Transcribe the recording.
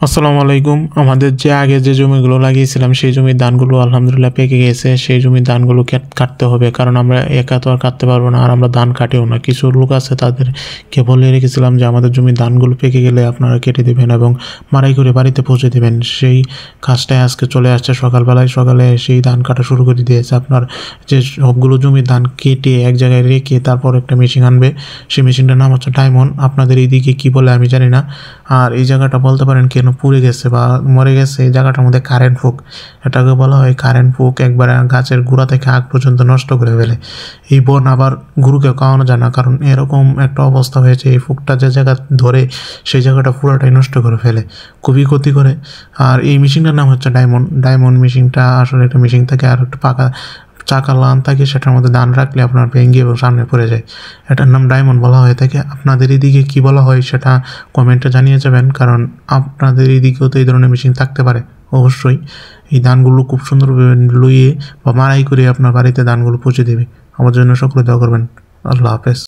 আসসালামু আলাইকুম। আমাদের যে আগে যে জমিগুলো লাগিয়েছিলাম সেই জমির ধানগুলো আলহামদুলিল্লাহ পেকে গেছে। সেই জমির ধানগুলো কাটতে হবে, কারণ আমরা একা তো আর কাটতে পারবো না, আর আমরা ধান কাটিও না। কিছু লোক আছে তাদেরকে বলে রেখেছিলাম যে আমাদের জমির ধানগুলো পেকে গেলে আপনারা কেটে দেবেন এবং মাড়াই করে বাড়িতে পৌঁছে দেবেন। সেই কাজটাই আজকে চলে আসছে সকালে সেই ধান কাটা শুরু করে দিয়েছে। আপনার যে সবগুলো জমির ধান কেটে এক জায়গায় রেখে তারপর একটা মেশিন আনবে। সেই মেশিনটার নাম হচ্ছে ডায়মন্ড। আপনাদের এইদিকে কী বলে আমি জানি না। আর এই জায়গাটা বলতে পারেন কেন পুড়ে গেছে বা মরে গেছে, এই জায়গাটার মধ্যে কারেন্ট ফুক, এটাকে বলা হয় কারেন্ট ফুক। একবারে গাছের গোড়া থেকে আগ পর্যন্ত নষ্ট করে ফেলে। এই বন আবার গরুকে খাওয়ানো যায় না, কারণ এরকম একটা অবস্থা হয়েছে। এই ফুকটা যে জায়গা ধরে সেই জায়গাটা পুরোটাই নষ্ট করে ফেলে, খুবই ক্ষতি করে। আর এই মেশিনটার নাম হচ্ছে ডায়মন্ড মেশিনটা আসলে একটা মেশিন থেকে আর একটা পাকা চাকা লান থাকে, সেটার মধ্যে ধান রাখলে আপনার ভেঙে এবং সামনে পড়ে যায়। এটার নাম ডায়মন্ড বলা হয়ে থাকে। আপনাদের এদিকে কী বলা হয় সেটা কমেন্টে জানিয়ে যাবেন, কারণ আপনাদের এদিকেও তো এই ধরনের মেশিন থাকতে পারে। অবশ্যই এই ধানগুলো খুব সুন্দরভাবে লুইয়ে বা মাড়াই করে আপনার বাড়িতে ধানগুলো পৌঁছে দেবে। আমার জন্য সকলে দোয়া করবেন। আল্লাহ হাফেজ।